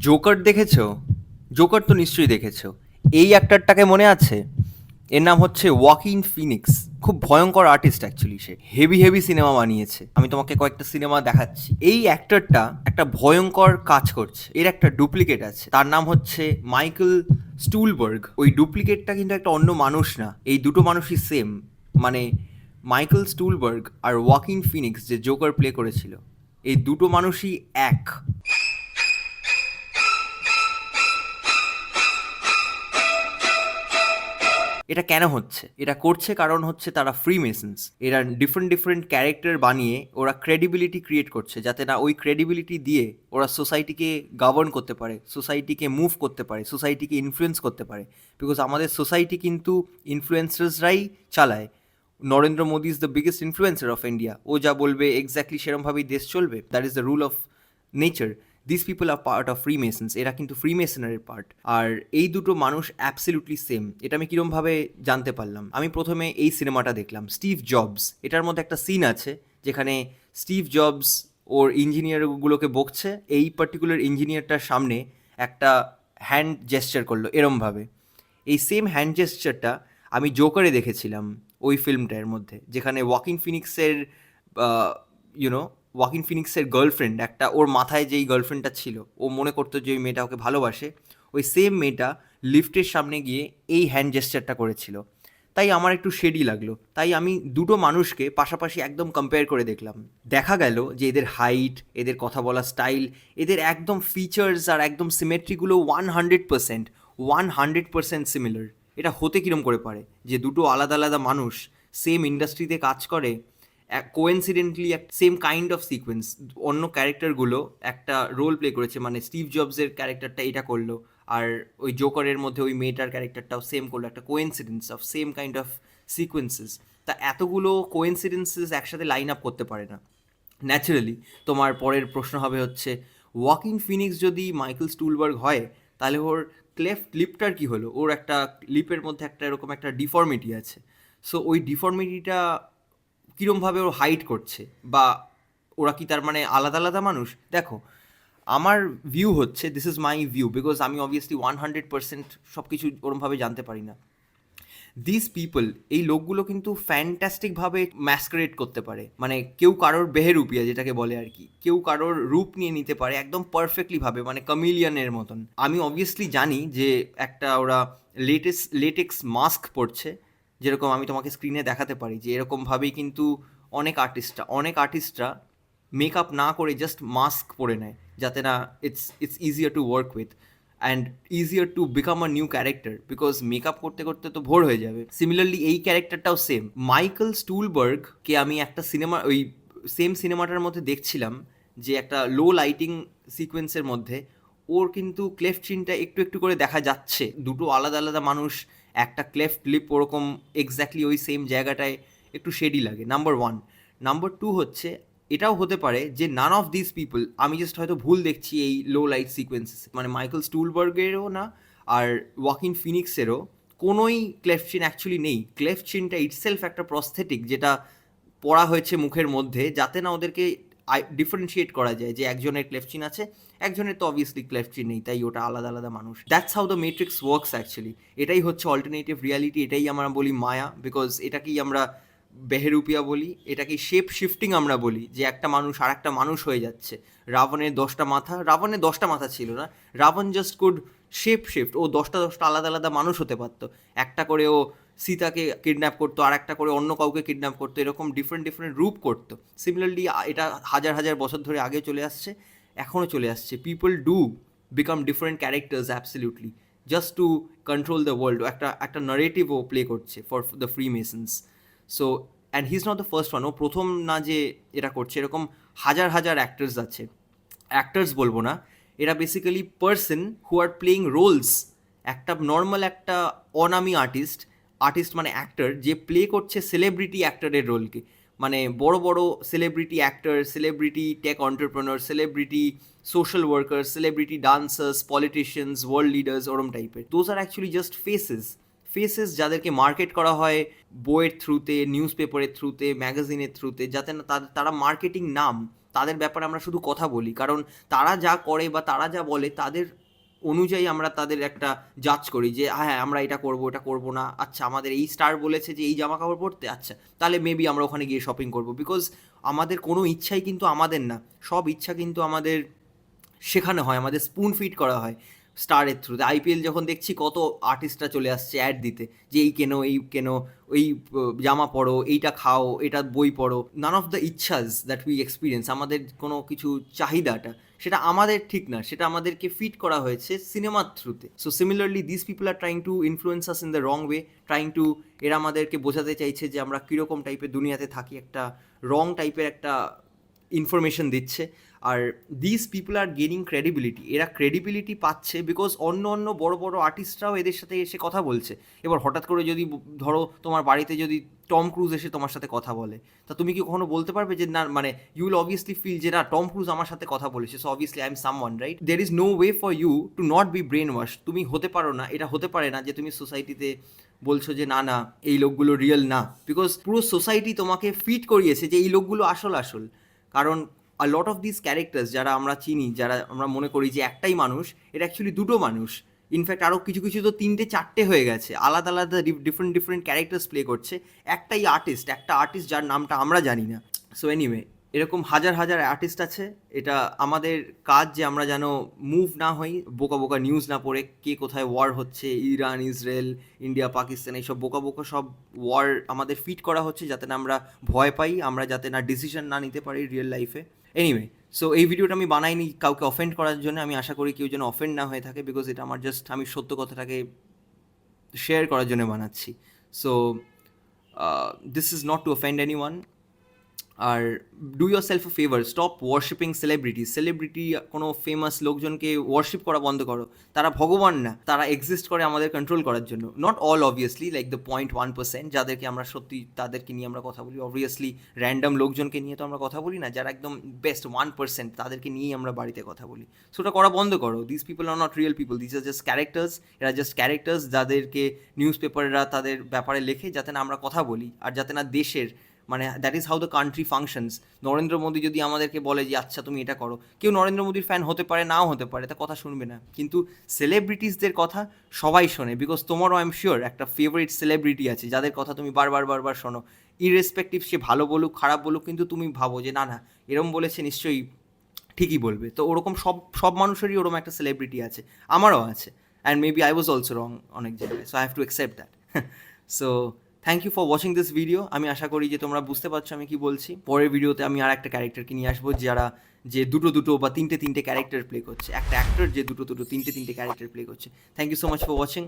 Joker দেখেছো? Joker তো নিশ্চয়ই দেখেছো। এই অ্যাক্টরটাকে মনে আছে? এর নাম হচ্ছে ওয়াকিন ফিনিক্স। খুব ভয়ঙ্কর আর্টিস্ট অ্যাকচুয়ালি। সে হেভি হেভি সিনেমা বানিয়েছে। আমি তোমাকে কয়েকটা সিনেমা দেখাচ্ছি। এই অ্যাক্টরটা একটা ভয়ঙ্কর কাজ করছে। এর একটা ডুপ্লিকেট আছে, তার নাম হচ্ছে মাইকেল স্টুলবার্গ। ওই ডুপ্লিকেটটা কিন্তু একটা অন্য মানুষ না, এই দুটো মানুষই সেম। মানে মাইকেল স্টুলবার্গ আর ওয়াকিন ফিনিক্স যে জোকার প্লে করেছিল, এই দুটো মানুষই এক। এটা কেন হচ্ছে? এটা করছে কারণ হচ্ছে তারা ফ্রি মেসন্স। এরা ডিফারেন্ট ডিফারেন্ট ক্যারেক্টার বানিয়ে ওরা ক্রেডিবিলিটি ক্রিয়েট করছে, যাতে না ওই ক্রেডিবিলিটি দিয়ে ওরা সোসাইটিকে গভর্ন করতে পারে, সোসাইটিকে মুভ করতে পারে, সোসাইটিকে ইনফ্লুয়েন্স করতে পারে। বিকজ আমাদের সোসাইটি কিন্তু ইনফ্লুয়েন্সার্সরাই চালায়। Narendra Modi is the biggest influencer of India. ও যা বলবে এক্স্যাক্টলি সেরমভাবেই দেশ চলবে। That is the rule of nature. This people are part of Freemasons. এরা কিন্তু ফ্রি মেসনারের পার্ট। আর এই দুটো মানুষ অ্যাবসলিউটলি সেম। এটা আমি কীরমভাবে জানতে পারলাম? আমি প্রথমে এই সিনেমাটা দেখলাম, স্টিভ জবস। এটার মধ্যে একটা সিন আছে যেখানে স্টিভ জবস ওর ইঞ্জিনিয়ারগুলোকে বকছে। এই পার্টিকুলার ইঞ্জিনিয়ারটার সামনে একটা হ্যান্ড জেস্চার করলো এরমভাবে। এই সেম হ্যান্ড জেস্চারটা আমি জোকারে দেখেছিলাম, ওই ফিল্মটার মধ্যে, যেখানে ওয়াকিন ফিনিক্সের ইউনো ওয়াকিন ফিনিক্সের গার্লফ্রেন্ড, একটা ওর মাথায় যেই গার্লফ্রেন্ডটা ছিল, ও মনে করতো যে ওই মেয়েটা ওকে ভালোবাসে। ওই সেম মেয়েটা লিফটের সামনে গিয়ে এই হ্যান্ড জেস্চারটা করেছিল। তাই আমার একটু শেডি লাগলো। তাই আমি দুটো মানুষকে পাশাপাশি একদম কম্পেয়ার করে দেখলাম। দেখা গেল যে এদের হাইট, এদের কথা বলার স্টাইল, এদের একদম ফিচার্স আর একদম সিমেট্রিগুলো 100% সিমিলার। এটা হতে কীরম করে পারে যে দুটো আলাদা আলাদা মানুষ সেম ইন্ডাস্ট্রিতে কাজ করে, কোয়েন্সিডেন্টলি সেম কাইন্ড অফ সিকোয়েন্স, অন্য ক্যারেক্টারগুলো একটা রোল প্লে করেছে। মানে স্টিভ জবসের ক্যারেক্টারটা এটা করলো, আর ওই জোকারের মধ্যে ওই মেয়েটার ক্যারেক্টারটাও সেম করলো। একটা coincidence of same kind of sequences. তা এতগুলো কোয়েন্সিডেন্সেস একসাথে লাইন আপ করতে পারে না ন্যাচারালি। তোমার পরের প্রশ্ন হবে হচ্ছে, ওয়াকিন ফিনিক্স যদি মাইকেল স্টুলবার্গ হয়, তাহলে ওর ক্লেফট লিপটার কী হলো? ওর একটা লিপের মধ্যে একটা এরকম একটা ডিফর্মিটি আছে। সো ওই ডিফর্মিটিটা কীরমভাবে ও হাইড করছে, বা ওরা কি তার মানে আলাদা আলাদা মানুষ? দেখো, আমার ভিউ হচ্ছে, this is my view, because আমি অবভিয়াসলি 100% সব কিছু ওরমভাবে জানতে পারি না। দিস পিপল, এই লোকগুলো কিন্তু ফ্যান্টাস্টিকভাবে ম্যাসকারেট করতে পারে। মানে কেউ কারোর বেহেরুপিয়া যেটাকে বলে আর কি, কেউ কারোর রূপ নিয়ে নিতে পারে একদম পারফেক্টলিভাবে, মানে কামিলিয়ানের মতন। আমি অবভিয়াসলি জানি যে একটা ওরা লেটেক্স মাস্ক পরছে, যেরকম আমি তোমাকে স্ক্রিনে দেখাতে পারি যে এরকমভাবেই কিন্তু অনেক আর্টিস্টরা মেকআপ না করে জাস্ট মাস্ক পরে নেয়, যাতে না it's easier to work with and easier to become a new character, because makeup করতে করতে তো ভোর হয়ে যাবে। সিমিলারলি এই ক্যারেক্টারটাও সেম। মাইকেল স্টুলবার্গকে আমি একটা সিনেমা, ওই সেম সিনেমাটার মধ্যে দেখছিলাম, যে একটা লো লাইটিং সিকোয়েন্সের মধ্যে ওর কিন্তু ক্লেফট চিনটা একটু একটু করে দেখা যাচ্ছে। দুটো আলাদা আলাদা মানুষ, একটা ক্লেফট লিপ ওরকম এক্স্যাক্টলি ওই সেম জায়গাটায় একটু শেডি লাগে, নাম্বার ওয়ান। নাম্বার টু হচ্ছে, এটাও হতে পারে যে নান অফ দিস পিপল, আমি জাস্ট হয়তো ভুল দেখছি এই লো লাইট সিকোয়েন্সেস, মানে মাইকেল স্টুলবার্গেরও না আর ওয়াকিন ফিনিক্সেরও কোনোই ক্লেফট চিন অ্যাকচুয়ালি নেই। ক্লেফট চিনটা ইটসেলফ একটা প্রস্থেটিক, যেটা পড়া হয়েছে মুখের মধ্যে, যাতে না ওদেরকে ডিফারেন্সিয়েট করা যায় যে একজনের ক্লেফট চিন আছে, একজনের তো অবভিয়াসলি ক্লেফট চিন নেই, তাই ওটা আলাদা আলাদা মানুষ। That's how the matrix works actually. এটাই হচ্ছে অল্টারনেটিভ রিয়ালিটি, এটাই আমরা বলি মায়া, বিকজ এটাকেই আমরা বেহেরুপিয়া বলি, এটাকে শেপ শিফটিং আমরা বলি, যে একটা মানুষ আর একটা মানুষ হয়ে যাচ্ছে। রাবণের 10টা মাথা ছিল না, Ravan just could shape shift. ও 10টা আলাদা আলাদা মানুষ হতে পারতো। একটা করে ও সীতাকে কিডন্যাপ করতো, আর একটা করে অন্য কাউকে কিডন্যাপ করতো, এরকম ডিফারেন্ট ডিফারেন্ট রূপ করতো। সিমিলারলি এটা হাজার হাজার বছর ধরে আগে চলে আসছে, এখনও চলে আসছে। People do become different characters absolutely, just to control the world. একটা নারেটিভও প্লে করছে for the Freemasons. So and he is not the first one. ও প্রথম না যে এটা করছে, এরকম হাজার হাজার অ্যাক্টার্স আছে। অ্যাক্টার্স বলবো না, এরা basically person who are playing roles. একটা নর্মাল একটা অনামি আর্টিস্ট মানে অ্যাক্টর, যে প্লে করছে সেলিব্রিটি অ্যাক্টরের রোলকে। মানে বড় বড় celebrity actor, celebrity tech entrepreneur, celebrity social worker, celebrity dancers, politicians, world leaders, ওরম টাইপের। Those are actually just faces যাদেরকে মার্কেট করা হয় বইয়ের থ্রুতে, নিউজ পেপারের থ্রুতে, ম্যাগাজিনের থ্রুতে, যাতে না তারা মার্কেটিং নাম, তাদের ব্যাপারে আমরা শুধু কথা বলি, কারণ তারা যা করে বা তারা যা বলে তাদের অনুযায়ী আমরা তাদের একটা জাজ করি যে হ্যাঁ আমরা এটা করবো, এটা করবো না, আচ্ছা আমাদের এই স্টার বলেছে যে এই জামা কাপড় পরতে, আচ্ছা তাহলে মেবি আমরা ওখানে গিয়ে শপিং করবো। বিকজ আমাদের কোনো ইচ্ছাই কিন্তু আমাদের না, সব ইচ্ছা কিন্তু আমাদের শেখানো হয়, আমাদের স্পুন ফিড করা হয় স্টারের থ্রুতে। আইপিএল যখন দেখছি কত আর্টিস্টরা চলে আসছে অ্যাড দিতে যে এই কেনো, এই কেনো, ওই জামা পরো, এইটা খাও, এটা বই পড়ো। নান অফ দ্য ইচ্ছাস দ্যাট উই এক্সপিরিয়েন্স, আমাদের কোনো কিছু চাহিদাটা সেটা আমাদের ঠিক না, সেটা আমাদেরকে ফিট করা হয়েছে সিনেমার থ্রুতে। So similarly this people are trying to influence us in the wrong way, trying to, এরা আমাদেরকে বোঝাতে চাইছে যে আমরা কীরকম টাইপের দুনিয়াতে থাকি, একটা রং টাইপের একটা ইনফরমেশন দিচ্ছে। আর this people are gaining credibility, এরা ক্রেডিবিলিটি পাচ্ছে বিকজ অন্য অন্য বড় বড় আর্টিস্টরাও এদের সাথে এসে কথা বলছে। এবার হঠাৎ করে যদি ধরো তোমার বাড়িতে যদি টম ক্রুজ এসে তোমার সাথে কথা বলে, তা তুমি কি কখনো বলতে পারবে যে না, মানে ইউ উইল অবভিয়াসলি ফিল যে না, টম ক্রুজ আমার সাথে কথা বলেছে, so obviously I am someone, right? There is no way for you to not be brain wash. তুমি হতে পারো না, এটা হতে পারে না যে তুমি সোসাইটিতে বলছো যে না না এই লোকগুলো রিয়েল না, বিকজ পুরো সোসাইটি তোমাকে ফিট করিয়েছে যে এই লোকগুলো আসল আসল। কারণ আ লট অফ দিস ক্যারেক্টার্স যারা আমরা চিনি, যারা আমরা মনে করি যে একটাই মানুষ, এটা অ্যাকচুয়ালি দুটো মানুষ। ইনফ্যাক্ট আরও কিছু কিছু তো 3-4টে হয়ে গেছে, আলাদা আলাদা ডিফারেন্ট ডিফারেন্ট ক্যারেক্টার্স প্লে করছে একটাই আর্টিস্ট, একটা আর্টিস্ট যার নামটা আমরা জানি না। সো এনিওয়ে, এরকম হাজার হাজার আর্টিস্ট আছে। এটা আমাদের কাজ যে আমরা যেন মুভ না হই, বোকা বোকা নিউজ না পড়ে কে কোথায় ওয়ার হচ্ছে, ইরান, ইসরায়েল, ইন্ডিয়া, পাকিস্তান, এইসব বোকা বোকা সব ওয়ার আমাদের ফিট করা হচ্ছে যাতে না আমরা ভয় পাই, আমরা যাতে না ডিসিশন না নিতে পারি রিয়েল লাইফে। এনিওয়ে, সো এই ভিডিওটা আমি বানাইনি কাউকে অফেন্ড করার জন্য, আমি আশা করি কেউ যেন অফেন্ড না হয়ে থাকে, বিকজ এটা আমার জাস্ট আমি সত্য কথাটাকে শেয়ার করার জন্য বানাচ্ছি। So this is not to offend anyone. আর do yourself a favour, stop worshipping celebrity. Celebrity কোনো ফেমাস লোকজনকে ওয়ার্শিপ করা বন্ধ করো, তারা ভগবান না, তারা এক্সিস্ট করে আমাদের কন্ট্রোল করার জন্য। Not all obviously, like the 0.1% যাদেরকে আমরা সত্যি তাদেরকে নিয়ে আমরা কথা বলি, অবভিয়াসলি র্যান্ডম লোকজনকে নিয়ে তো আমরা কথা বলি না, যারা একদম বেস্ট 1% তাদেরকে নিয়েই আমরা বাড়িতে কথা বলি। সো ওটা করা বন্ধ করো। This people are not real people, this are just characters. এরা জাস্ট ক্যারেক্টার্স যাদেরকে নিউজ পেপাররা তাদের ব্যাপারে লেখে যাতে না আমরা কথা বলি, আর যাতে না দেশের, মানে that is how the country functions. Narendra Modi যদি আমাদেরকে বলে যে আচ্ছা তুমি এটা করো, কেউ নরেন্দ্র মোদীর ফ্যান হতে পারে, নাও হতে পারে, তা কথা শুনবে না। কিন্তু সেলিব্রিটিসদের কথা সবাই শোনে, বিকজ তোমারও আই এম শিওর একটা ফেভারিট সেলিব্রিটি আছে যাদের কথা তুমি বারবার বারবার শোনো, ইররেসপেক্টিভ সে ভালো বলুক খারাপ বলুক, কিন্তু তুমি ভাবো যে না না এরম বলেছে, নিশ্চয়ই ঠিকই বলবে। তো ওরকম সব সব মানুষেরই ওরকম একটা সেলিব্রিটি আছে, আমারও আছে। And maybe I was also wrong অনেক জায়গায়, so I have to accept that. So thank you for watching this video. আমি আশা করি যে তোমরা বুঝতে পারছো আমি কি বলছি। পরের ভিডিওতে আমি আর একটা ক্যারেক্টারকে নিয়ে আসবো যে দুটো দুটো বা তিনটে ক্যারেক্টার প্লে করছে, একটা অ্যাক্টর যে দুটো তিনটে ক্যারেক্টার প্লে করছে। Thank you so much for watching.